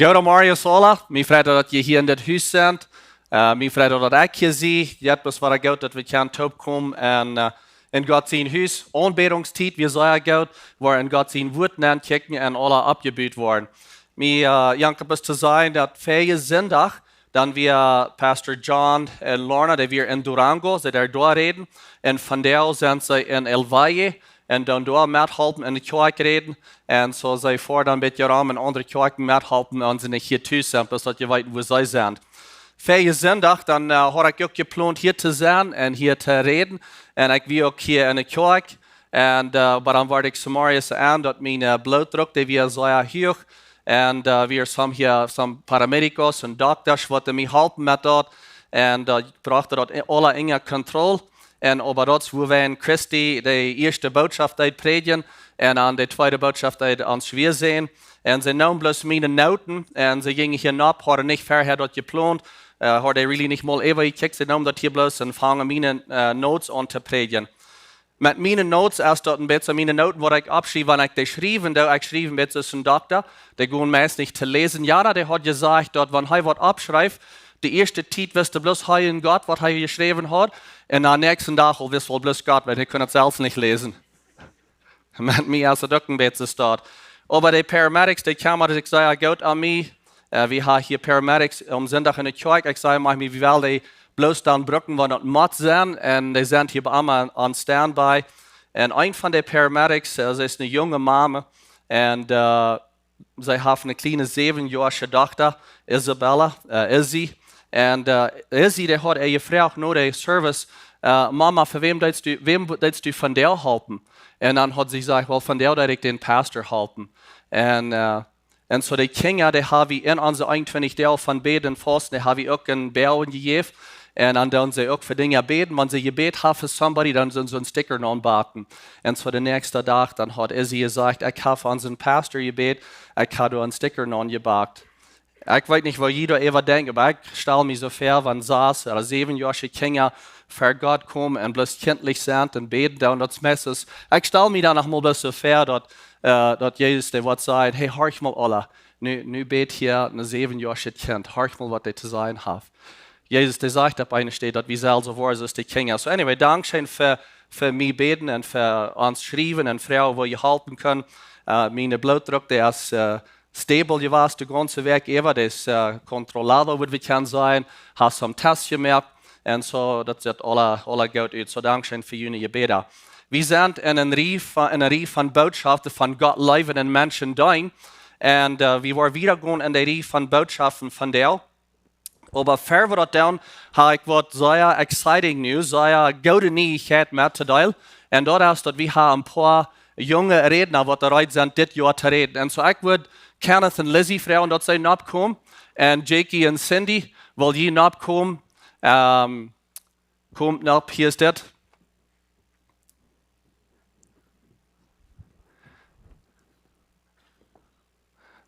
Goedemorgen Marius alle. Mij vreugd dat je hier in dit huis bent. Mij vreugd dat ik je zie. Het is wat goed dat we kunnen toekomen en in God zijn huis. Aanbetungstijd, we zijn goed, waar in God zijn woord neemt kijken en alle opgebouwd worden. Mij jank is te zijn dat vele zondag, dan wir Pastor John en Lorna, die wir in Durango, sie daar doorreden. En vandaag zijn ze in El Valle. En dan door methelpen in de kerk reden. En zo zij voor dan een beetje ram in andere kerken methelpen en ze niet hier thuis zijn, zodat je weet waar zij zijn. Vele zondag, dan had ik ook gepland hier te zijn en hier te reden. En ik wil ook hier in de kerk. En maar dan word ik Samariërs aan dat mijn bloeddruk, die weer zeer hoog. En weer some paramedicos en dokters, wat mij helpen met dat. En ik bracht dat alle in controle. En over dat wo wij in Christi de eerste boodschap predigen en aan de tweede boodschap ons weer zien. En ze namen bloos mijn noten en ze gingen hier op, hadden niet verder dat gepland, hadden really niet mal even gekeken, ze namen dat hier bloos en vangen mijn notes aan te predigen. Met mijn notes, als dat een beetje mijn noten, wat ik opschreef, wanneer ik die schreef, en ik schreef een beetje als een dokter, die gewoon meest niet te lezen. Ja, die had gezegd dat wanneer hij wat opschrijft, de eerste tijd wist hij bloos hij in God, wat hij geschreven had. En na nächsten dag wist wel bloos God, want hij kon het zelfs niet lezen. Met mij als het ook een beetje staat. Maar de paramedics, die kwamen, dus ik zei, goed aan mij. We hebben hier paramedics om zondag in de kerk. Ik zei, mag me wel die bloos dan brücken, waar dat mat zijn. En die zijn hier allemaal aan standby. En een van de paramedics, ze is een jonge mama. En zij heeft een kleine 7-jarige dochter, Isabella, Izzy. En Izzy, die had je vraag na de service, mama, voor wem dat du van der helpen? En dan had ze gezegd, wel van der dat ik den pastor helpen. En zo de kinderen, die hebben we in onze 21 deel van beden vast, die hebben we ook een bouwen gegeven. En dan doen ze ook voor dingen beten. Wanneer ze gebed hebben voor somebody, dan zullen ze een sticker aanbakken. En zo de nächste dag, dan had Izzy gezegd, ik heb voor onze pastor gebed, ik heb er een sticker aangebakt. Ik weet niet wat jeder even denkt, maar ik stel me zo ver, van 6 oder 7-jarige Kinder voor God komen en bloos kindlich zijn en beten. Dat is meestal. Ik stel me dan nog mal zo ver dat Jezus de wat zei, hey, hoor mal alle, nu bet hier een 7-jarige kind, hoor mal wat hij te zijn heeft. Jezus de zegt op een steed dat we zelfs zo worden als de Kinder. So anyway, dankzij voor mij beten en voor ons schrijven en vrouwen waar je helpen kan. Mijn bloeddruk, die is stabil geweest, de ganze werk even, dat is controlabel, wat we kunnen zijn, heeft some tests gemaakt en zo, dat ziet alle goed uit. So dankzij voor jullie gebeden. We zijn in een rij van boodschappen van God, Leewen en Menschen doen. En we waren weer gewoon in de rij van boodschappen van deel. Maar voor we dat doen, heb ik wat zeer exciting nieuws, zeer goede nieuwigheid met te delen. En dat is dat we een paar jonge redner wat eruit zijn dit jaar te reden. En zo ik wil Kenneth en Lizzie vragen dat zij opkomen. En Jakey en Cindy, wil je opkomen? Komt op, hier is dit.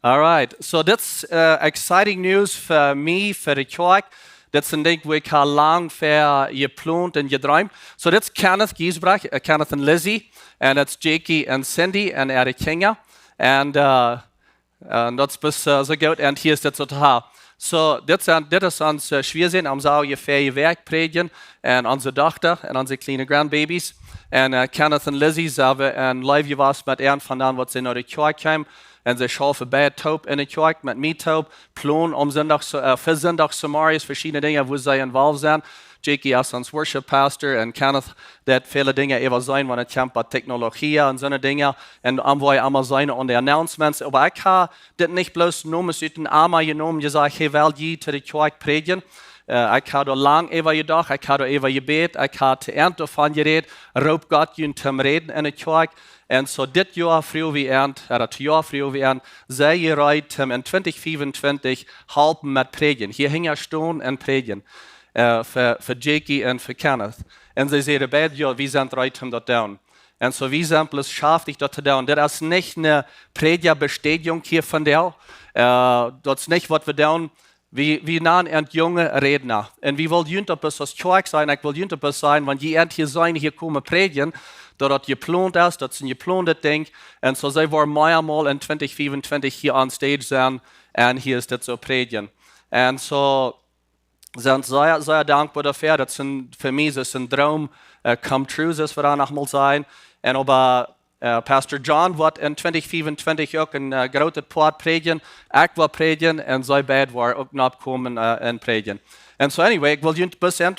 Alright, so that's exciting news voor mij, voor de kerk. Dat is een ding waar ik al lang voor gepland en gedroomd. So that's Kenneth Giesbrecht, Kenneth en Lizzie. En dat is Jakey en Cindy en de kinderen. En dat is zo goed. En hier is dit zo te hebben. So, dit is ons schwierig om zo je vrije werk predigen. En onze dochter en onze kleine grandbabies. En Kenneth en Lizzie zijn een live geweest met een van hen wat ze naar de kerk kwamen. En ze schaffen bij het taub in de kerk met mij taub. Plan om voor zondag Samariërs verschillende dingen waar zij involved zijn. Jakey is ons worship pastor en Kenneth dat vele dingen even zijn, wanneer het komt met technologie en zo'n dingen. En dan wil je allemaal zijn aan de announcements. Maar ik ga dit niet bloos noemen uit een arme genomen. Je zegt, hey, wel je te de kerk predigen. Ik ga er lang even gedacht, ik ga er even gebed, ik ga te eind van gereed, roep God je te reden in de kerk. En zo dit jaar vroeg we eind, het jaar vroeg we eind, zij je rijdt hem in 2025 helpen met predigen. Hier hing er staan en predigen. Voor Jakey en voor Kenneth. En ze zeiden beide, ja, we zijn rijdt hem dat doen. En zo wie zijn plus schaftig dat te doen. Dat is niet een predigerbestätigung hier van jou. Dat is niet wat we doen. We namen een jonge redner. En we willen juntopus als kerk zijn. Ik wil juntopus zijn, want je hier zijn, hier komen predigen. Dat het gepland is, dat is een geplande ding. En zo zij waren meermaal in 2024 hier aan stage zijn. und hier ist das so predigen. Und so sind sehr, sehr dankbar dafür. Das sind für mich ist ein Traum come true, das wir da noch mal sein. Und aber Pastor John wird in 2025 auch ein großes Port predigen. Ich will predigen und so bad war auch noch kommen und predigen. Und so anyway, ich will jullie bestemd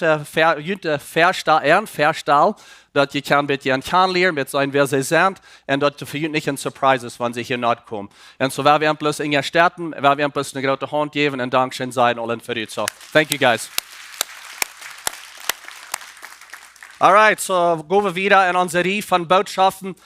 verstellen, dat je kan met je kennenlernen, met zijn wer ze zijn, en dat het voor jullie niet een surprise is, wanneer ze hier niet komen. En zo waar we hem plus in je starten, waar we hem plus een grote hand geven en dankzij zijn allen voor u. So, thank you guys. Alright, so gaan we wieder in onze Reihe von Botschaften.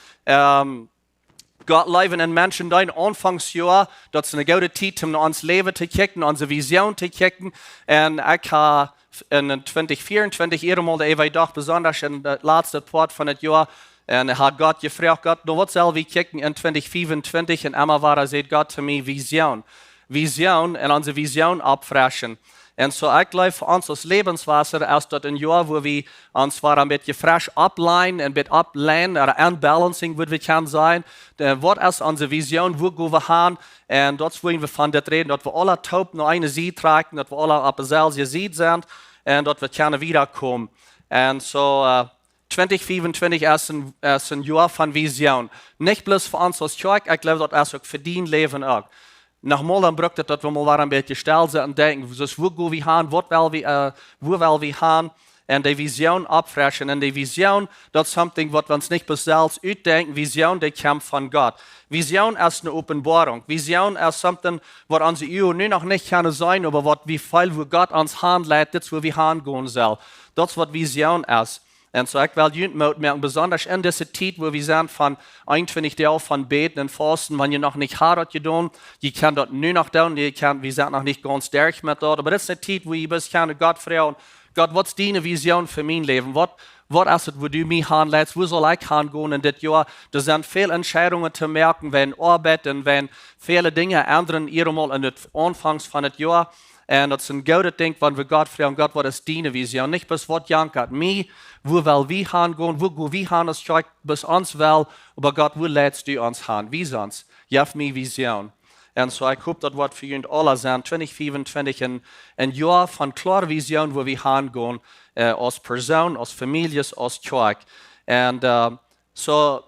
Gott, Leewen en Menschen, dein Anfangsjahr, dat is een goede tijd om naar ons leven te kijken, onze visie te kijken. En ik ga in 2024 eenmaal de dag besonders in het laatste part van het jaar. En had God gevraagd, God, nou wat zal we kijken in 2025? En immer waar zegt God te mij, vision. Vision en onze vision opfrischen. En so ik geloof voor ons als Lebenswasser, als dat een jaar waar we ons een beetje fresh opleiden, een beetje opleiden, een unbalancing wat we kunnen zijn. Wat is onze vision, waar gaan we gaan? En dat willen we van dit reden, dat we alle taub naar een zee trekken, dat we alle op dezelfde zee zijn en dat we kunnen wiederkomen. En so 2025 is een jaar van vision. Niet bloos voor ons als kerk, ik geloof dat is ook verdiend leven ook. Nochmal dan brukt het dat we maar een beetje stil zijn en denken, dus waar gaan we gaan, waar wil we gaan? En de vision opfrischen. En de vision, dat is something wat we ons niet zelfs uitdenken. Vision, die komt van God. Vision is een openbaring. Vision is something wat onze eeuw nu nog niet kan zijn, maar wat we veel waar God ons handleidt, dit is waar we gaan gaan zal. Dat is wat vision is. En so ik wil jullie merken, besonders in deze tijd waar we zijn van 21 dagen van beten en fasten, wanneer je nog niet hard gedaan, je kan dat nu nog doen, we zijn nog niet ganz sterk met dat, maar dit is een tijd waar je best kan God vragen, God, wat is die vision voor mijn leven? Wat is het waar du mij handleidt? Waar zal ik gaan gaan in dit jaar? Er zijn veel entscheidungen te merken, wenn arbeid en wenn vele dingen ändern, eenmaal in het aanvangs van het jaar. En dat is een goede ding, wanneer we God vragen, God, wat is die vision? Niet bis wat jankert mij, waar wil we gaan gaan, waar gaan we gaan als kerk, bis ons wel, maar God, waar leidst du ons gaan? Wie sonst? Je hebt mijn vision. En so ik hoop dat wat voor jullie alle zijn, 2024 een jaar van klare vision, waar we gaan gaan, als persoon, als families, als kerk. En so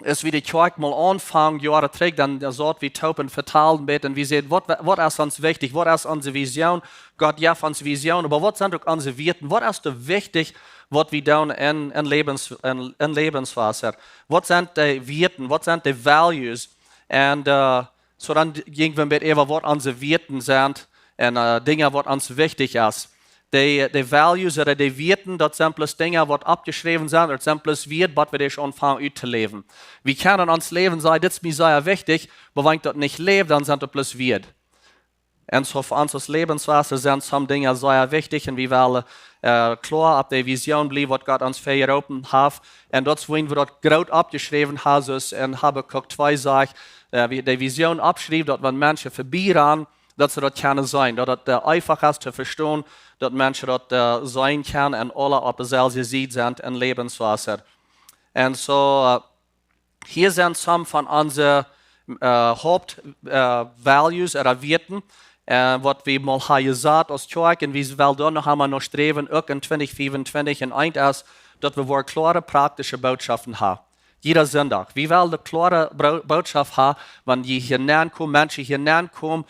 als we de kerk mal aanvangen, jaren terug, dan zouden we topen vertalen met en we zeggen, wat is ons wichtig, wat is onze vision? God, ja, onze vision, maar wat zijn ook onze werten? Wat is er wichtig, wat we doen in Lebenswasser? Wat zijn de werten, wat zijn de values? En so dan gingen we met even wat onze werten zijn en dingen wat ons wichtig is. De values of de werten, dat zijn plus dingen wat opgeschreven zijn, dat zijn plus wert wat we dus ontvangen uit te leven. We kunnen ons leven zeggen, dit is mij zeer wichtig, maar wanneer ik dat niet leef, dan zijn het plus wert. En so voor ons als Lebenswasser zijn sommige dingen zeer wichtig en we willen klar op de vision blijven wat God ons vergeroepen heeft. En dat is wanneer we dat groot opgeschreven hebben, zoals in Habakkuk 2 zegt, de vision opschrijft, dat wanneer mensen voorbij gaan, dat ze dat kunnen zijn. Dat het einfach is te verstaan, dat mensen dat zijn kunnen en alle op dezelfde zee zijn in Lebenswasser. En so, hier zijn sommige van onze hoofdvalues of werten, wat we mal hebben gezegd als kerk en we wel dan nog allemaal nog streven, ook in 2024 en eind is, dat we voor klare praktische boodschappen hebben. Jeder zondag. We willen de klare boodschap hebben, wanneer je hiernaar komt, mensen hiernaar komen,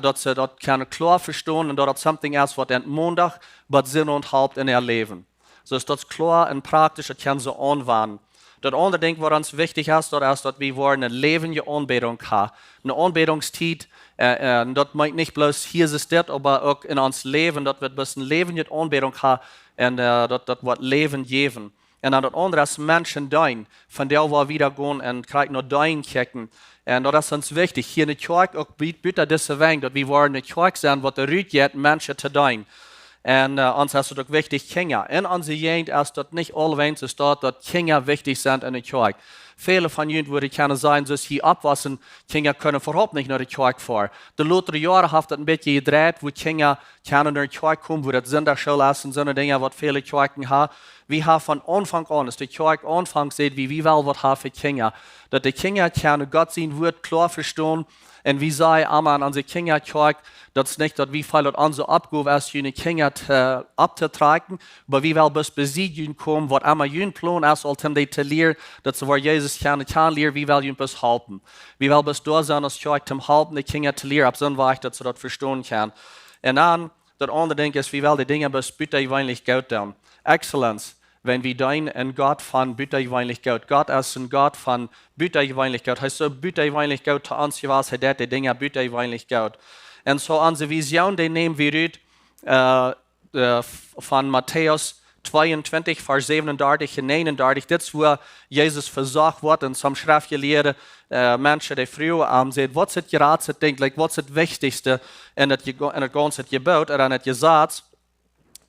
dat ze dat kunnen klaar verstaan en dat het something is wat in maandag wat zin onthoudt in haar leven. Dus dat is klaar en praktisch, dat kunnen ze aanwenden. Dat andere ding wat ons wichtig is dat we worden een levende aanbidding hebben. Een aanbiddingstijd, dat maakt niet bloos hier is dit, maar ook in ons leven, dat we een levende aanbidding hebben en dat wordt leven geven. En dan dat andere is mensen doen, van der we weer gaan en krijgen naar doen kijken. En dat is ons wichtig. Hier in de kerk ook buiten deze wijn, dat we worden in de kerk zijn, wat er uitgaat, mensen te doen. En ons is het ook wichtig, kinderen. In onze jeugd is dat niet alweens is dat kinderen wichtig zijn in de kerk. Vele van jullie worden kunnen zijn, zoals hier opwassen, kinderen kunnen voorop niet naar de kerk voor. De latere jaren heeft het een beetje gedraaid, waar kinderen kunnen naar de kerk komen, waar het zondagschool is en zo'n dingen wat vele kerken hebben. We hebben van aanvang aan, als de kerk aanvangt, zegt we wel wat hebben voor kinderen. Dat de kinderen kunnen God zijn woord klaar verstaan Und wie sei einmal an unsere Kinder kijkt, dat is niet dat wie veel aan zo opgave als jullie kinderen op te trekken, maar wie wel best bezien komen, wat allemaal jullie plan is, om die te leren, dat ze waar Jezus kan leren, wie wel jullie best helpen. Wie wel best door zijn als kijkt, om helpen die kinderen te leren, op zo'n weg dat ze dat verstaan kan. En dan, dat andere ding is, wie wel die dingen best buitengewoonlijk goed doen. Excellence. Wenn wir dein in Gott von buitengewoonlijk Gott. Gott ist ein Gott von buitengewoonlijk Gott. Er ist so buitengewoonlijk Gott zu uns gewesen, er hat die Dinge buitengewoonlijk Gott. Und so unsere Vision, die nehmen wir von Matthäus 22, Vers 37 und 39. Das ist, wo Jesus versucht wird, und zum Schriftgelehrten Menschen, die früher sagen, was ist gerade das Ding, like, was ist das Wichtigste in das ganze Gebot oder in das Gesetz?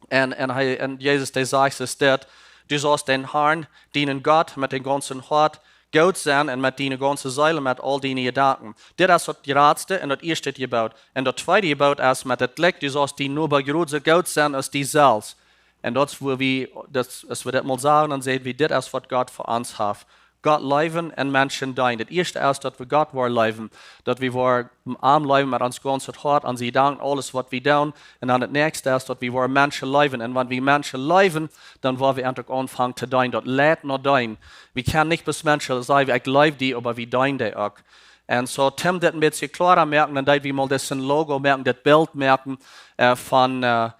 Und Jesus, der sagt, es ist, du sollst den Herrn dienen Gott mit dem ganzen Hart, Gott sein und mit deiner ganzen Seele, mit all deinen Gedanken. Das ist das Ratste und das erste Gebot. Und das zweite Gebot ist mit dem Blick, du sollst die nur bei Gott sein als die selbst. Und das ist, wo wir das mal sagen und sehen, wie das ist, was Gott für uns hat. Gott leben und Menschen dienen. Das erste ist, dass wir Gott leben, dass wir arm leben mit uns ganzen Hart, an sie danken, alles, was wir tun. Und dann das nächste ist, dass wir Menschen leben. Und wenn wir Menschen leben, dann wollen wir endlich anfangen zu dienen. Das lädt noch dienen. Wir können nicht bis Menschen sagen, ich lebe die, aber wir dienen die auch. Und so, Tim, das ein bisschen klarer merken, dann wir mal das Logo merken, das Bild merken von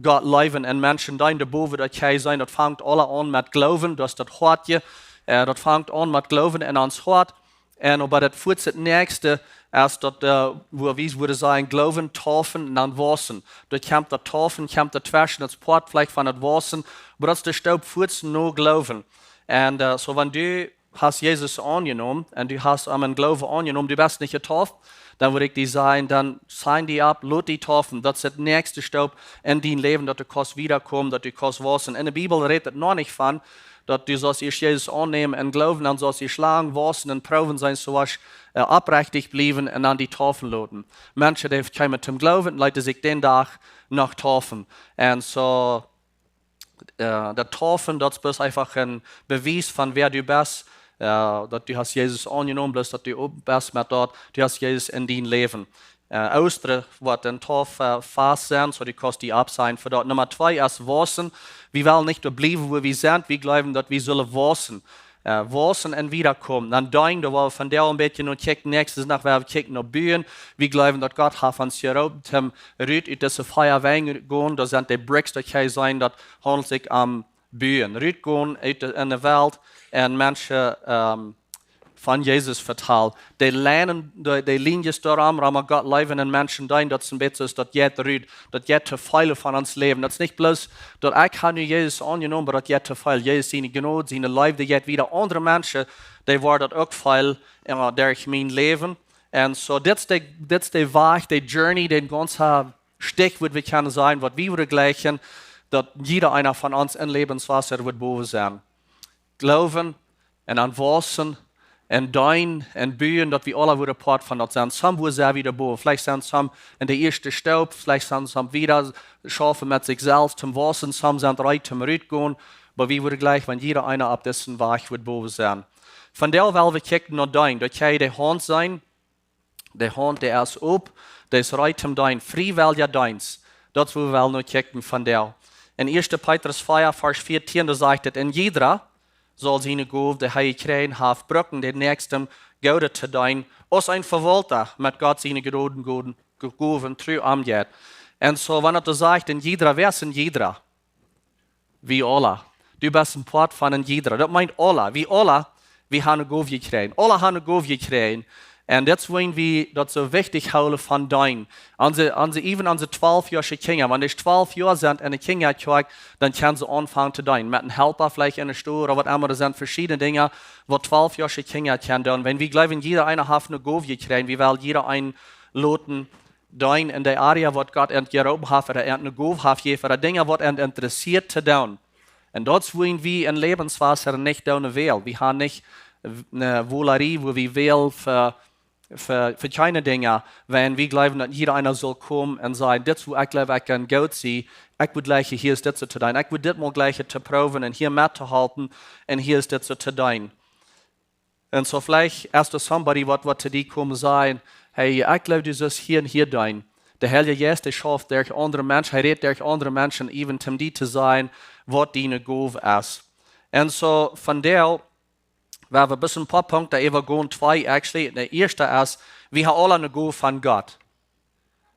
Gott leben und Menschen dienen. Der Boven, das kann sein, das fängt alle an mit Glauben, das ist das Hartje. Dat fängt an mit Glauben in ons hart. En aber das führt das nächste, erst dort, wo wir würde sagen, Glauben, Taufen und dann Wassen. Dort kommt das Taufen, kommt das Waschen, das Portfleisch von das Wassen. Aber das ist der Staub führt nur Glauben. Und so, wenn du hast Jesus angenommen und du hast einen Glauben angenommen, du bist nicht getauft, dann würde ich dir sagen, dann sign die ab, lot die taufen. Das ist das nächste Staub in dein Leben, dass du kannst wiederkommen, dass du kannst waschen. In der Bibel redet noch nicht von, dass du sollst Jesus annehmen und glauben, dann sollst du schlagen, waschen und proben sein, so was abrechtig bleiben und dann die Taufen loten. Menschen, die kommen zum Glauben, leiten sich den Tag noch taufen. Und so, der Taufen, das ist einfach ein Beweis von wer du bist, dass du hast Jesus angenommen bist, dass du oben bist mit dort, du hast Jesus in dein Leben. Ostern wird ein Tauf fast sein, so die kannst die ab sein für dort. Nummer 2 ist waschen. Wir wollen nicht bleiben, wo wir sind, wir glauben, dass wir sollen waschen. Waschen und wiederkommen. Dann denken, da wollen wir von der ein bisschen noch kicken, nächstes Nacht werden wir kicken noch Bühnen. Wir glauben, dass Gott hat uns hier oben zum Rüt in diese Feuerwein gehen, da sind die Bricks, die kann sein, das handelt sich am Bühnen. Rüt gehen in der Welt und Menschen von Jesus vertellen. Die lernen, die Linien daran, aber Gott leben in Menschen dein, das ist ein bisschen, dass jetzt rüht, dass jetzt Teile von uns leben. Das ist nicht bloß, dass ich habe Jesus angenommen, aber dass jetzt Teil, Jesus seine Gnade, seine Liebe, die jetzt wieder andere Menschen, die werden auch Teil durch mein Leben. Und so, das ist der Weg, die Journey, den ganzen Stich, wird wir können sein, was wir würden gleichen, dass jeder einer von uns in Lebenswasser wird boven sein. Glauben und an Wassen, und dein und Bühnen, dass wir alle wieder Part von das sind. Some wo sehr wieder boven. Vielleicht sind some in der ersten Staub, vielleicht sind some wieder schaffen mit sich selbst zum Wassen, some sind bereit zum Rüt gehen, aber wir würden gleich, wenn jeder einer ab dessen Weg wird boven sein. Von der wollen wir kicken noch dein. Da kann die Hand sein, der Hand, der ist ob, der ist bereit zum dein. Frei will ja deins. Das wollen wir noch kicken von der. In 1. Petrus 4, Vers 14, da sagt es, in jeder soll seine Gabe, die er kriegen, have brücken, den nächsten Gaude zu dein, als ein Verwalter mit Gott seine Gaben treu umgeht. Und so, wenn er das sagt, in jeder, wer ist in jeder? Wie alle. Du bist ein Part von in jeder. Das meint alle. Wie alle, wir haben eine Gabe gekriegt. Alle haben eine Gabe gekriegt. Und das wollen wir das so wichtig halten von dein. Even unsere 12-jährige Kinder, wenn die 12 Jahre sind und eine Kinder kriegt, dann können sie anfangen zu dein. Mit einem Helper vielleicht in der Store oder was immer, das sind verschiedene Dinge, was 12-jährige Kinder können tun. Wenn wir glauben, jeder eine hat eine Gabe kriegen, wir wollen jeder einen loten dein in der Area, was Gott geroben hat, oder eine Gabe hat, für Dinge, was interessiert zu tun. Und das wollen wir in Lebenswasser nicht tun will. Wir haben nicht eine Volarie, wo wir wählen für kleine Dinge, wenn wir glauben, dass jeder einer soll kommen und sagen, das wo ich glaube, ich kann Gott sehen, ich will gleich, hier ist das zu tun, ich will das mal gleich zu proben und hier mitzuhalten und hier ist das zu tun. Und so vielleicht erst somebody, was zu dir kommen sein, hey, ik geloof du sollst hier und hier doen. Der Heilige Geist, der schafft durch andere Menschen, er redet durch andere Menschen, even um die zu sein, was deine Gabe ist. Und so von der, wir haben ein paar Punkte, wir gehen zwei, actually. Der erste ist, wir haben alle eine Gabe von Gott.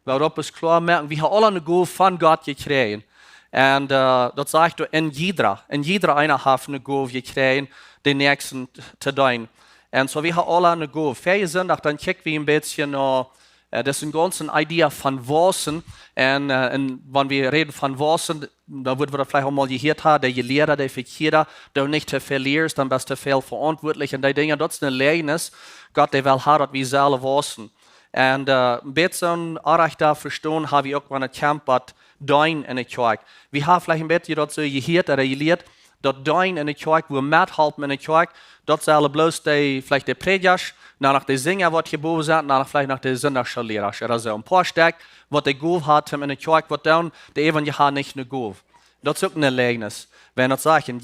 Wir haben das klar merken, wir haben alle eine Gabe von Gott gekriegt. Und das sagt du, in jeder einer hat eine Gabe gekriegt, den nächsten zu tun. Und so, wir haben alle eine Gabe. Für Sonntag, dann kicken wir ein bisschen noch, das ist eine ganze Idee von Wassen. Und wenn wir reden von Wassen, da wird wir vielleicht auch mal gehört haben, der Lehrer, der Verkehrer, der nicht zu verlierst, dann bist du viel verantwortlich. Und die Dinge, das ist ein Lehrnis. Gott, der will haben, dass wir selber wassen. Und ein bisschen auch da verstehen, habe ich auch mal ein Camp, was Dein in der Kirche. Wir haben vielleicht ein bisschen dazu gehört oder gelehrt, dass Dein in der Kirche, wo wir mithelfen in der Kirche, das sind bloß die, vielleicht die Prediger, nach der Singer, was geboren sind, vielleicht nach der Sonntagsschullehrer oder so. Ein paar Stück, was die Gabe hat in der Kirche, was dann, die Evangelier nicht eine Gabe. Das ist auch ein Erlebnis. Wenn wir sagen,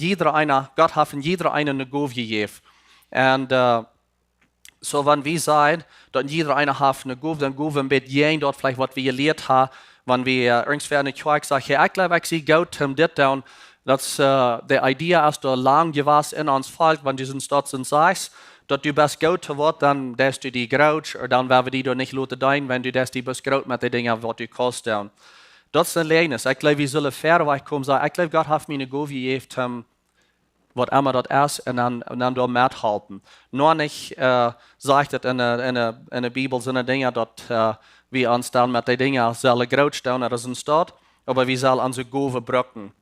Gott hat in jeder eine Gabe gegeben. Und so, wenn wir sagen, dass jeder hat eine Gabe, dann geben wir jeden dort vielleicht, was wir gelehrt haben, wenn wir irgendwie in der Kirche sagen, hey, ich glaube, ich sehe Gott um das down. Das die Idee ist, dass lang gewesen in uns Volk, wenn du dort sagst, dass du bist Gott wird, dann dass du die Graut, oder dann werden wir die doch nicht lassen dein, wenn du das die bist Graut mit den Dingen, was du kostet. Das ist ein Lehrnis. Ich glaube, wir sollen fair wegkommen und sagen, ich glaube, Gott hat mir eine Gabe gegeben, was immer das ist, und dann dort mithalten. Nur nicht sagt es in der Bibel, sind Dinge, dass wir uns dann mit den Dingen sollen Graut stellen, oder sind dort, aber wir sollen unsere Gabe brücken.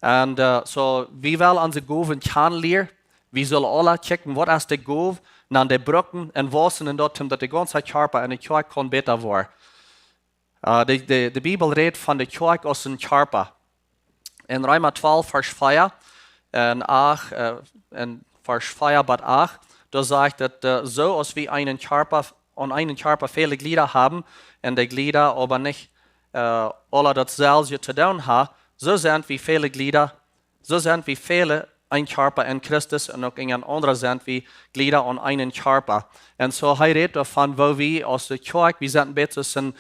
Und so, wir wollen unsere Gaben kennenlernen. Wir sollen alle checken, was ist die Gabe, dann die Brücken und was und dort, dass der ganze Körper in der Kirche kann besser werden. Die Bibel redet von der Kirche als ein Körper. In Römer 12, Vers 4, in Vers 4, Bad 8, da sagt es, so als wir einen Körper viele Glieder haben, und die Glieder aber nicht alle dasselbe zu tun haben, so sind wir viele Glieder, so sind wir viele ein Körper in Christus und auch in anderen sind wir Glieder an einen Körper. Und so redet davon, wo wir aus der Kirche, wir sind besser, so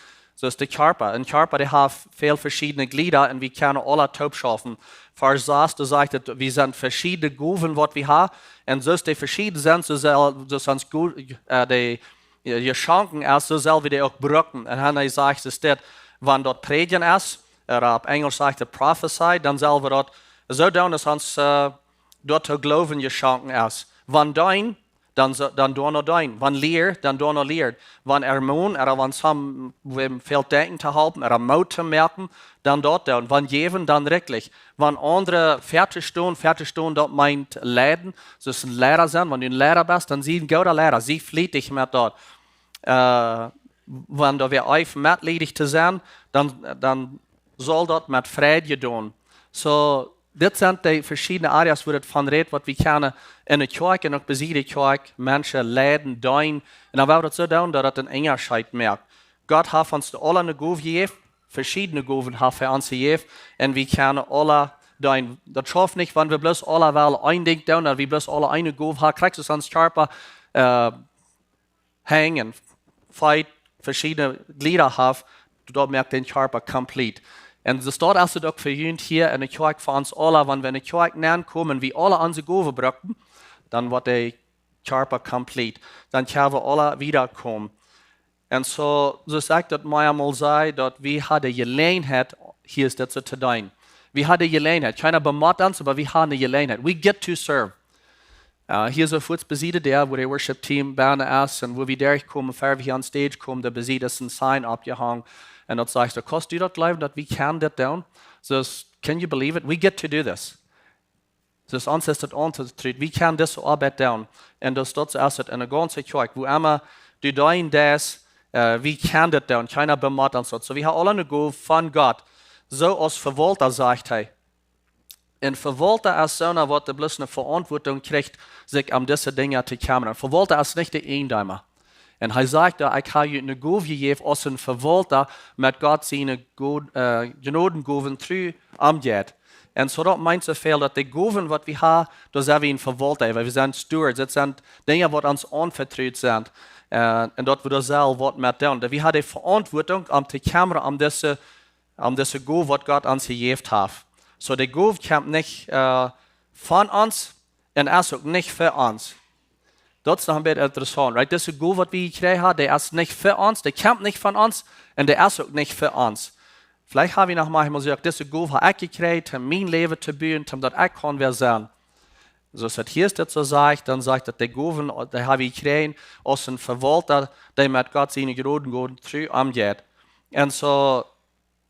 ist der Körper. Ein Körper, der hat viele verschiedene Glieder und wir können alle taub schaffen. Vers 6, da sagt, wir sind verschiedene Gaben, was wir haben. Und so ist die verschieden sind, so sind gut, die Chancen ist, so soll wir die auch brücken. Und dann sagt es, wenn dort Predigen ist, oder auf Englisch sagt er Prophesy, dann sollen wir dort so tun, dass uns dort zu glauben geschenkt ist. Wenn dein, dann du noch dein. Wenn leer, dann du noch leer. Wenn ermahnen, oder wenn es viel denken zu haben, oder Mut zu merken, dann dort. Und wenn geben, dann wirklich. Wenn andere fertig stehen, dort meint leiden, so ist ein Lehrer sind. Wenn du ein Lehrer bist, dann sieh ein guter Lehrer, sieh flietig mit dort. Wenn du wir auf mitledig zu sein, dann soll dort mit Freude tun. So, das sind die verschiedenen Areas, wo das von redet, was wir können in der Kirche und auch bei der Kirche Menschen leiden, dein. Und dann wird das so tun, dass das ein Engerscheid merkt. Gott hat uns alle eine Gabe gegeben, verschiedene Gaben hat für uns gegeben, und wir können alle dein. Das schafft nicht, wenn wir bloß alle ein Ding tun, oder wir bloß alle eine Gabe haben, kriegst du uns Körper hängen, verschiedene Glieder haben, dort merkt den Körper komplett. Und das dort ist auch für uns hier in der Kirche für uns alle, wenn wir in der Kirche näher kommen, wie alle unsere Gaben brauchen, dann wird der Körper komplett. Dann können wir alle wiederkommen. Und so sagt das mir einmal sei, dass wir haben die Gelegenheit, hier ist das zu tun. Wir haben die Gelegenheit. Keiner bemalt uns, aber wir haben die Gelegenheit. We get to serve. Hier ist ein Fuß besiedelt, wo der Worship-Team Banner ist, und wo wir durchkommen, bevor wir hier on Stage kommen, da besiedelt ist ein Sign abgehangen. Und dort sagst du, kannst du das glauben, dass wir können das tun? So, can you believe it? We get to do this. So, es uns ist das anzutreten. Wir können das Arbeit tun. Und das dort ist in der ganzen Kirche, wo immer du dein das, wir können das tun. Keiner bemalt uns das. So, wir haben alle eine Gabe von Gott. So als Verwalter sagt er. Ein Verwalter ist so einer, der bloß eine Verantwortung kriegt, sich um diese Dinge zu kümmern. Ein Verwalter ist nicht der Eindäumer. Und er sagt, ich habe eine Gabe gegeben, als ein Verwalter mit Gott seine Gnadengaben treu umgeht. Und so das meint so viel, dass die Gaben, die wir haben, das sind wir ein Verwalter, weil wir sind Stewards. Das sind Dinge, die uns anvertraut sind. En dat we daar zelf wat met doen. We hebben verantwoording om te kameren om deze goef wat God ons gegeven heeft. So de goef komt niet van ons en is ook niet voor ons. Dat is nog een beetje interessant, right? Deze goef wat we gekregen, die is niet voor ons, die komt niet van ons en die is ook niet voor ons. Vielleicht habe ich noch manchmal gesagt, diese goef habe ich gekregen, um mein Leben zu bauen, damit ich kann wer sein. So als het hier dat zo zegt, dan zegt dat de goven, die hebben we gekregen als een verwalter, die met God zijn groten God terug omgaat. En zo,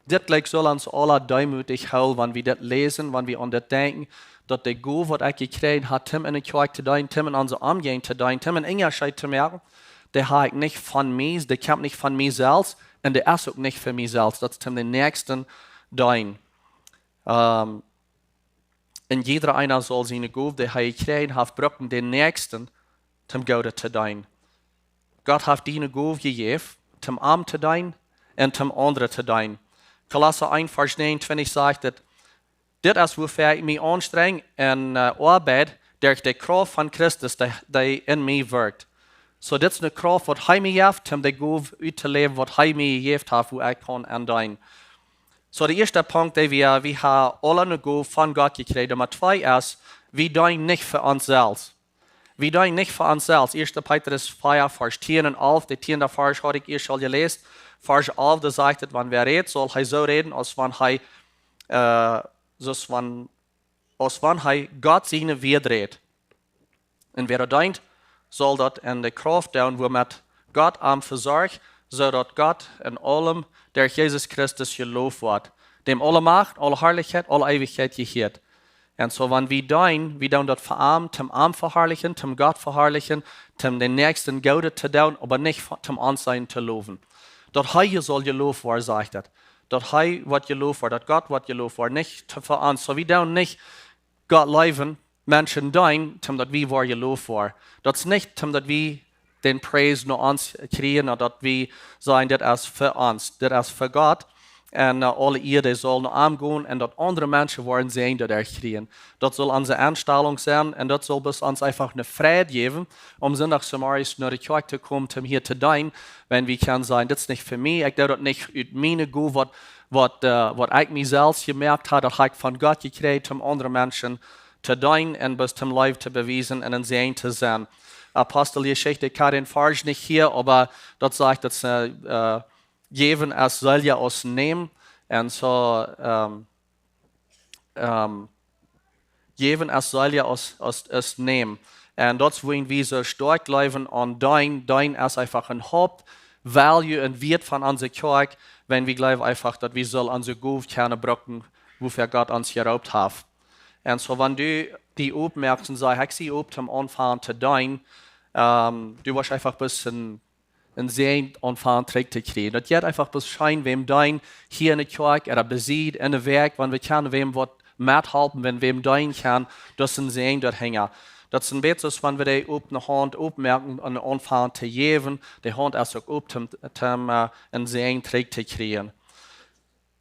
dit lijkt zo ons alle duimutig houden, wanneer we dit lezen, wanneer we aan dit denken, dat de gof wat ik gekregen had, Tim in de kerk te doen, Tim in onze omgang te doen, Tim in Engelscheid te merken, die heb ik niet van mij, die komt niet van mijzelf, en die is ook niet voor mijzelf. Dat is Tim de nächsten doen. En jeder einer soll seine Gabe, die er gekriegt hat, brücken den Nächsten zum Gute zu tun. Gott hat deine Gabe gegeben, zum Arm zu tun und zum anderen zu tun. Kolosser 1, Vers 29 sagt, das ist, wofür ich mich anstrenge und arbeite, durch die Kraft von Christus, die in mir wirkt. So, das ist eine Kraft, die er mir gibt, um die Gabe auszuleben, was er mir gegeben hat, wo ich kann tun. So, der erste Punkt, den wir haben alle eine Gabe von Gott gekriegt. Nummer 2 ist, wir tun nicht für uns selbst. Wir tun nicht für uns selbst. 1. Petrus 4, Vers 10 und 11, der 10. Vers hatte ich erst schon gelesen. Vers 11, der sagt, wenn wer redet, soll er so reden, als wenn er Gott seine Wert redet. Und wer denkt, soll das in der Kraft tun, womit Gott am versorgt, zodat Gott in allem durch Jesus Christus geloofd wird. Dem alle Macht, alle Herrlichkeit, alle Ewigkeit gehört. Und so, wenn wir tun das für Arm, zum Arm verherrlichen, zum Gott verherrlichen, zum den Nächsten Gute zu tun, aber nicht zum Ansehen zu loben. Dort hier soll geloofd werden, sagt er. Dort hier wird geloofd werden, dort Gott wird geloofd werden, nicht für uns. So, wir tun nicht Gott leben, Menschen tun, damit wir geloofd werden. Das ist nicht, damit wir den Preis nur uns kriegen, dass wir sagen, das ist für uns, das ist für Gott. Und alle ihr sollen angehen und dass andere Menschen wollen sehen, dass kriegen. Das soll unsere Einstellung sein und das soll uns einfach eine Freude geben, um sonntagsmorgens nach der Kirche zu kommen, um hier zu dienen, wenn wir können sagen, das ist nicht für mich, ich tue das nicht aus meiner Gabe, was ich mir selbst gemerkt habe, das habe ich von Gott gekriegt, um andere Menschen zu dienen und bis zum Leben zu beweisen und ein Sehen zu sein. Apostelgeschichte, ich habe den Vers nicht hier, aber dort sagt, dass geben, es soll ja aus nehmen. Und so, geben, es soll ja aus nehmen. Und dort wollen wir so stark bleiben und dein ist einfach ein Hauptvalue und Wert von unserer Kirche, wenn wir glauben einfach, dass wir soll unsere Gabe können brauchen, wofür Gott uns geraubt hat. Und so, wenn du die aufmerkst und sagst, ich sie zum Anfang zu dein, du wirst einfach ein bisschen ein Sehen anfangen zu kriegen. Das geht einfach bis schein, wem dein hier in der Kirche oder besieht in der Werk, wenn wir können, wem was mithalten, wenn wem dein kann, das ein Sehen dort hängen. Das ist ein bisschen, wenn wir die eine Hand aufmerken und anfangen zu geben, die Hand erst auch auf, ein Sehen zu kriegen.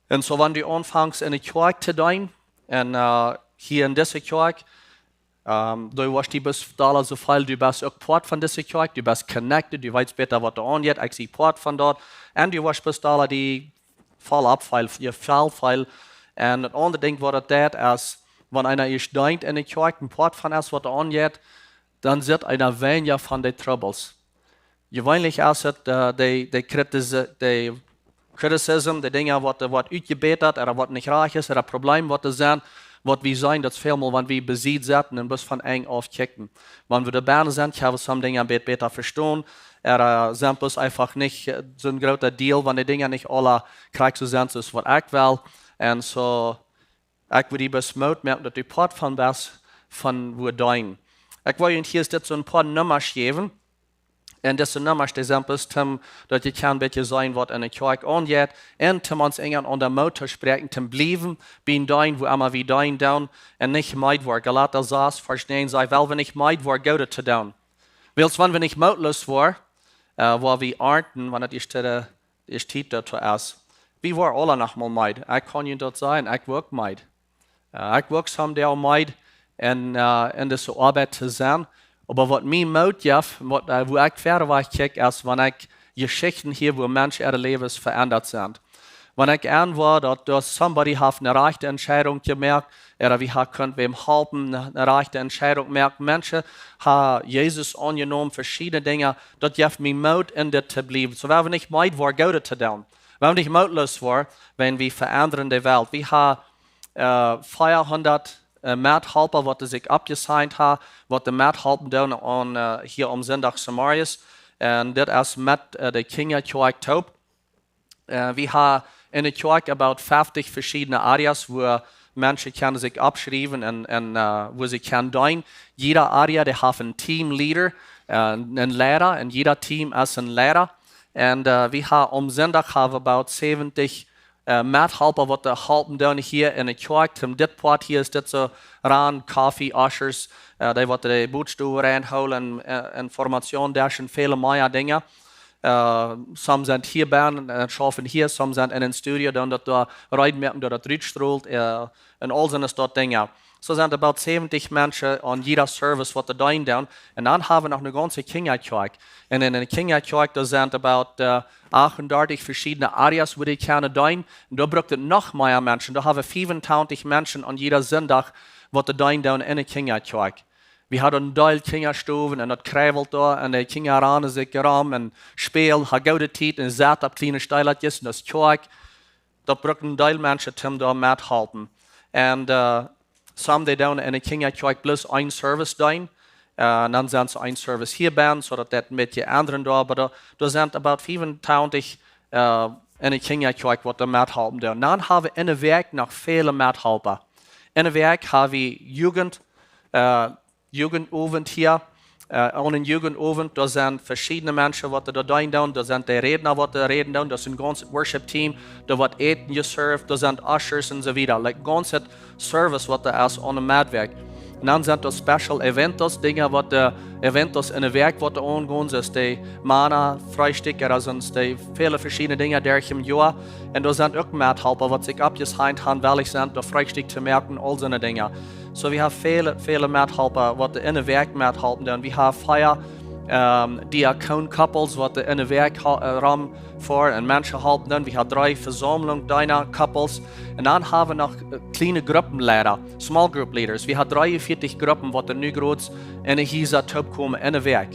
Und so, wenn du anfängst in der Kirche zu dein, und hier in dieser Kirche, du warst die bist da so viel, du bist auch Part von dieser Kirche, du bist connected, du weißt besser, was da angeht, ich sehe Part von dort, und du warst bis da die Fallabfall, ihr Fallfall, und das andere Ding, was das ist, wenn einer ist denkt in der Kirche, ein Part von ist, was da angeht, dann sieht einer weniger von den Troubles. Gewöhnlich ist es, die Criticism, die Dinge, was ausgebetet, oder was nicht reich ist, oder Probleme, was das sind, was wir sein, das vielmal, wenn wir besiegt sind, und bis von eng aufchecken. Wenn wir dabei sind, können wir some Dinge ein bisschen besser verstehen. Sind es einfach nicht so ein großer Deal, wenn die Dinge nicht alle kriegst so sind, ist was ich will. Und so, ich würde bis Mut merken, dass die Part von was von wo dein. Ich wollte Ihnen hier so ein paar Nummern geben. Und diese Nummer ist exempels, dass ich kann bitte sein, was in der Kirche angeht, und uns eng an der Mutter sprechen, zum bleiben, bin dein, wo immer wir dein down, und nicht meid war. Galater 6, verstehen Sie, weil wir nicht meid war, Gute zu down. Weil wenn wir nicht mutlos war, wo wir arten, wenn das ist Titel zu ist. Wir waren alle noch mal meid. Ich kann Ihnen das sagen, ich work meid. Ich work someday meid, in dieser Arbeit zu sein. Aber was mir Mut gibt, wo ich verder war, ist, wenn ich Geschichten hier, wo Menschen ihre Lebens verändert sind. Wenn ich war, dass somebody hat eine rechte Entscheidung gemerkt, oder wie könnt wem helfen, eine rechte Entscheidung merkt. Menschen haben Jesus angenommen, verschiedene Dinge, das gibt mir Mut, in das zu bleiben. So wenn wir nicht meid war, Gott zu tun. Wenn wir nicht mutlos war, wenn wir verändern die Welt. Wir haben 400 Mithelfer, die sich abgesigned haben, die mithelfen tun hier am Sonntag Samarias. Und das ist mit der Kinderkirche taub. Wir haben in der Kirche about 50 verschiedene Areas, wo Menschen können sich abschreiben und wo sie können dienen. Jeder Area, der hat einen Teamleader, einen Lehrer, und jeder Team ist ein Lehrer. Und wir haben am Sonntag haben about 70 Mithelfer, die helfen hier in der Kirche. Zum Part hier ist das so ran, Kaffee, Ushers, die die Buchstaben reinholen, Informationen, da sind viele mehr Dinge. Some sind hier schaffen hier, some sind in ein Studio, dann da reinmerken, da durchstrahlt, und all sind es dort Dinge. So sind about 70 Menschen an jeder Service, was da down. Und dann haben wir noch eine ganze Kinderkirche. Und in der Kinderkirche, da sind about 38 verschiedene Areas, wo die können down. Und da braucht es noch mehr Menschen. Da haben wir 25 Menschen an jeder Sonntag, was da down in der Kinderkirche. Wir haben einen Teil Kinderstuben und das krävelt da und die Kinder ran sich rum und spielen, haben gute Zeit und satt ab kleine Steilertjes und das Kirche. Da braucht ein Teil Menschen, die da mithalten. Und some die dann in der Kinderkirche bloß ein Service down. Dann sind sie ein Service hier bei, so dass das mit den anderen da, aber da sind about 25 in der Kinderkirche, die da mithalten. Dann haben wir in der Werk noch viele Mithelfer. In der Werk haben wir Jugendabend hier, an den Jugendabend, da sind verschiedene Menschen, die da rein, da sind die Redner, die da reden, da ist ein ganzes Worship-Team, da wird Eten geserved, da sind Ushers und so weiter. Like ganzes Service, was da ist an dem Mädwerk. Und dann sind da Special Eventos, Dinge, was da Eventos in der Werk, was da angehen, ist die Mana, Freisticker, sonst die viele verschiedene Dinge durch im Jahr. Und da sind auch Mithelfer, die sich abgesigned haben, weil ich sind, da Freistick zu merken, all so eine Dinge. So wir haben viele Mithelfer, die in der Werk mithelfen. Und wir haben Feier, Diakon-Couples, die in der Werk rum vor und Menschen helfen. Wir haben 3 Versammlungen deiner Couples. Und dann haben wir noch kleine Gruppenleiter, Small Group Leaders. Wir haben 43 Gruppen, die nu groß in dieser Top kommen in der Werk.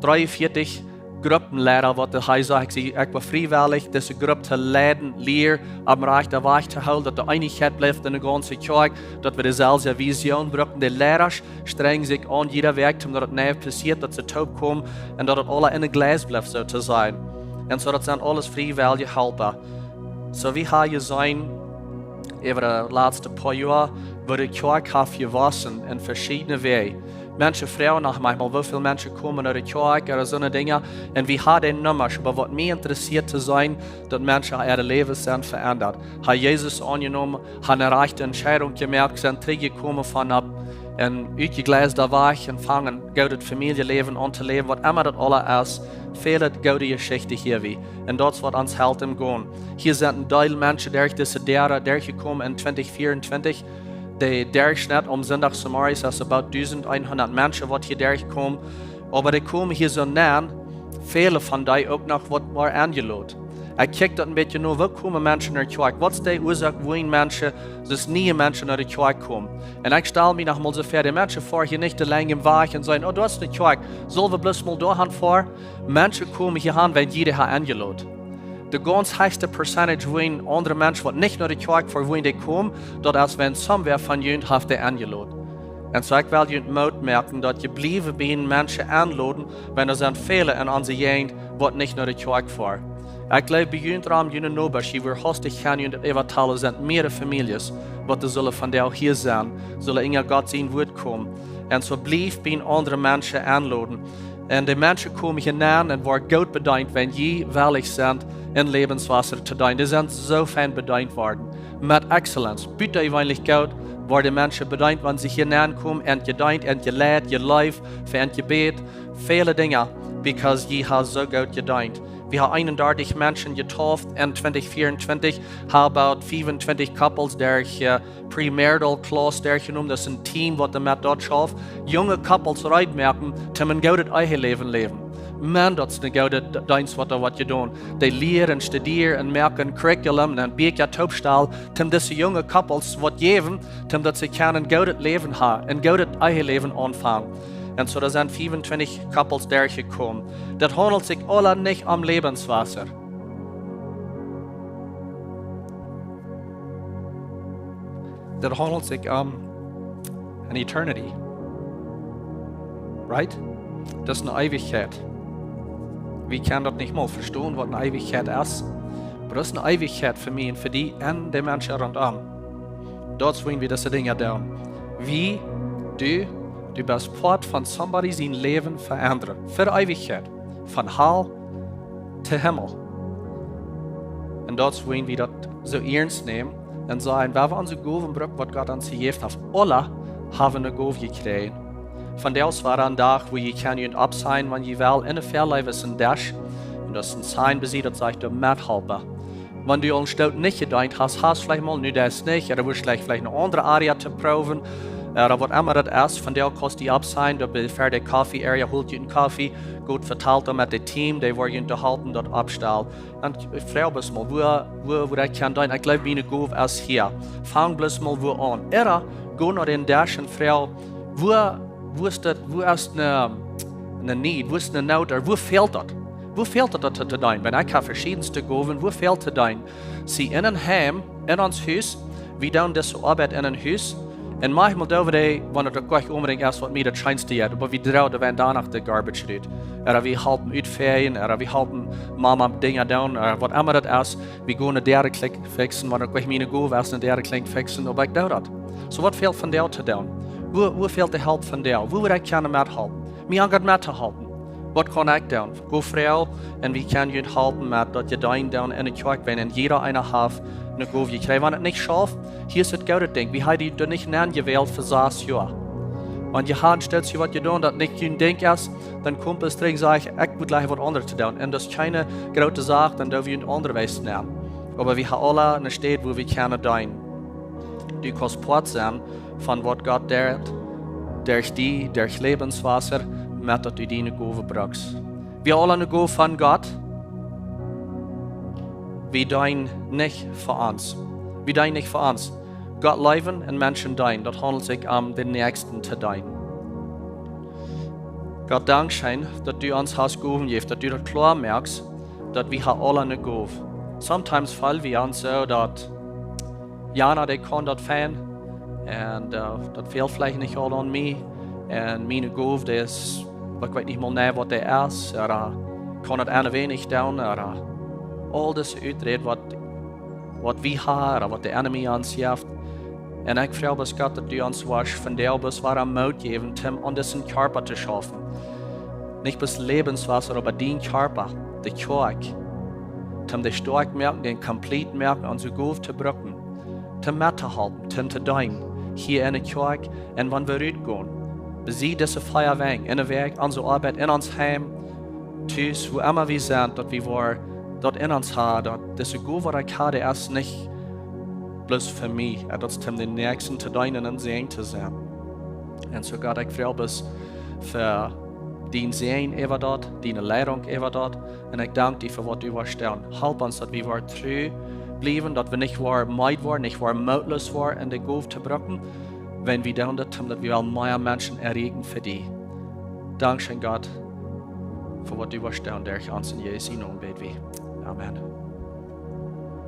43 Gruppenleiter, die sagt, ich bin freiwillig, diese Gruppe zu leiten, lehren, am Reich der Weg zu halten, dass die Einigkeit bleibt in der ganzen Kirche, dass wir dieselbe Vision brauchen. Die Lehrer strengen sich an jeder Weg, damit das nicht passiert, dass sie taub kommen und dass das alle in der Glas bleibt, so zu sein. Und so, das sind alles freiwillige Helfer. So, wie haben wir sein, über die letzten paar Jahre, wo die Kirche hat gewachsen in verschiedenen Wegen. Menschen fragen nach manchmal, wie viele Menschen kommen in die Kirche oder so eine Dinge. Und wir haben den Nummer, aber was mich interessiert zu sein, dass Menschen ihre Leben sind verändert. Haben Jesus angenommen, haben eine rechte Entscheidung gemerkt, sind zurückgekommen von ab und ausgegleist da war ich und fangen gutes Familienleben an zu leben, was immer das alles ist. Viele gute Geschichten hier wie. Und das wird uns helfen gehen. Hier sind ein Teil Menschen, durch diese Jahre durchgekommen in 2024. Der Durchschnitt am Sonntag Samarias ist about 1100 Menschen, die hier durchkommen. Aber die kommen hier so nah, viele von denen auch noch was angeladen. Ich kicke das ein bisschen nur, wo kommen Menschen in die Kirche? Was ist die Ursache, wohin Menschen, dass nie Menschen in die Kirche kommen? Und ich stelle mich nochmal so vor, die Menschen fahren hier nicht allein im Weg und sagen, oh, du hast eine Kirche, sollen wir bloß mal da fahren? Menschen kommen hier an, weil jeder hat angeladen. Der ganz höchste Percentage, wohin andere Menschen, die nicht nur die Kirche fahren, wohin die kommen, das ist, wenn somwer von ihnen hat die angeladen. Und so ich will ihnen Mut merken, dass ihr bleiben bei Menschen anladen, wenn es sind viele in unserer Gegend, die nicht nur die Kirche fahren. Ich glaube, bei ihnen dran, ihnen nur, dass wir hostig kennen und eventuell sind mehrere Familien, die sollen von der auch hier sein, sollen in Gott sein Wort kommen. Und so bleibt bei anderen Menschen anladen. Und die Menschen kommen hinein und werden Gott bedient, wenn sie willig sind, in Lebenswasser zu dienen. Die sind so fein bedient worden. Mit Exzellenz. Bitte eigentlich Gott, wo die Menschen bedient, wenn sie hineinkommen und gedient und gelehrt, ihr Life, für ein Gebet, viele Dinge, because sie haben so gut gedient. Wir haben 31 Menschen getauft in 2024, haben about 25 couples, der premarital clause der genoemd. Dat is een team wat met dat schafft. Junge couples uitmerken, die een gouden eigen leven leven. Men, dat is een gouden dienst wat je doen. Die leren, studeren en merken curriculum en beetje topstal, om deze jonge couples wat geven, dat ze kunnen een gouden leven hebben, een gouden eigen leven aanvangen. En zo zijn 25 couples daar gekomen. Dat handelt zich alle niet om Lebenswasser. Dat handelt zich om een eternity. Right? Dat is een eeuwigheid. We kunnen dat niet mal verstaan wat een eeuwigheid is. Maar dat is een eeuwigheid voor mij en voor die en de mensen rondom. Dat zien we deze dingen doen. Wie, du bist part van somebody zijn leven veranderen. Voor eeuwigheid. Van hel te hemel. En dat zien we dat zo ernst nemen. En zeggen, waar we onze gaven gebruiken, wat God ons gegeven heeft. Alle hebben een gave gekregen. Vandaag war een dag, wo je kan je op zijn, wanneer je wel in de verleven is een dash. En dat is een sign bezit, dat zegt, met helpen. Wanneer du ons dat niet gedacht hast, hast vielleicht mal, nu das nicht, oder willst vielleicht eine andere Area te proben, oder was immer das ist, von der kannst du op zijn, da für die Kaffee Area, holt je einen Kaffee, gut verteilt mit dem Team, die wollen unterhalten, dort abstellen. Und ich frage bloß mal, wo das kann sein, ich glaube, meine Gove ist hier. Fang bloß mal wo an. Oder, go nach den Dash und frage, wo ist eine Need, wo ist eine Not, oder wo fehlt das? Wo fehlt das zu dein? Wenn ich habe verschiedenste Gaben, wo fehlt zu dein? Sie in ein Heim, in uns Haus, wir tun diese Arbeit in ein Haus, und manchmal dürfen wir, wenn das gleich unbedingt ist, was mir das scheinste jetzt, aber wir draußen, wenn danach der Garbage steht. Oder wir helfen Utferien, oder wir helfen Mama Dinge tun, oder was immer das ist, wir gehen eine derde Klick fixen, wenn das gleich meine Gabe ist, eine derde Klick fixen, aber ich tue das. So was fehlt von der zu tun? Wo fehlt die Hilfe von der? Wo würde ich gerne mithelfen? Mir angeht mitzuhelfen. Was kann ich tun? Go Frau, und wir können ihnen helfen, dass ihr da in der Kirche bin, und jeder eine hat eine Gabe gekriegt. Wenn es nicht schafft, hier ist das gute Ding. Wir haben die nicht gewählt für 6 Jahre. Wenn ihr Hand stellt sich, was ihr tun, das nicht ein Ding ist, dann kommt es drin, sage ich will gleich was anderes tun. Und das ist keine große Sache, dann dürfen wir einen anderen Weg nehmen. Aber wir haben alle eine Stadt, wo wir können tun. Du kannst Part sein von was Gott durch Lebenswasser, mit dass du deine Gabe brauchst. Wir alle eine Gabe von Gott. Wir dienen nicht für uns. Wir dienen nicht für uns. Gott leben und Menschen dienen. Das handelt sich den Nächsten zu dienen. Gott Dankeschön, dass du uns hast Gaben gibst, dass du das klar merkst, dass wir alle eine Gabe. Sometimes fallen wir uns so, dass Jana, die kann das fan. Und das fehlt vielleicht nicht all an mir. Und meine Gabe, die ist, ich weiß nicht mal näher, was der ist. Oder kann das ein wenig tun. Oder all das uitreden, was wir haben, oder was der Enemy uns hilft. Und ich frage bis Gott, dass du uns was von der bis war am Mut geben, um an diesen Körper zu schaffen. Nicht bis Lebenswasser, aber den Körper, die Kirche. Um die stark merken, den komplett merken, unsere Gabe zu brücken. Zum mitzuhalten, zu dienen, hier in der Kirche und wenn wir rausgehen. Besieh diese Feuerwehr in der Weg, unsere Arbeit in uns Heim, Tschüss, wo immer wir sind, dass wir dort in uns haben, dass diese Gabe, die ich habe, ist nicht bloß für mich, dass es den Nächsten zu dienen und sehen zu sein. Und so Gott, ich frage bis für dein Sehen über dort, deine Leitung über dort, und ich danke dir für was du warst tun. Help uns, dass wir treu bleiben, dass wir nicht meid waren, nicht mutlos waren, in der Gabe zu brücken, wenn wir tun, dass wir mehr Menschen erregen für dich. Dankeschön, Gott, für was du warst tun, der ich uns in Jesu Namen bete. Amen.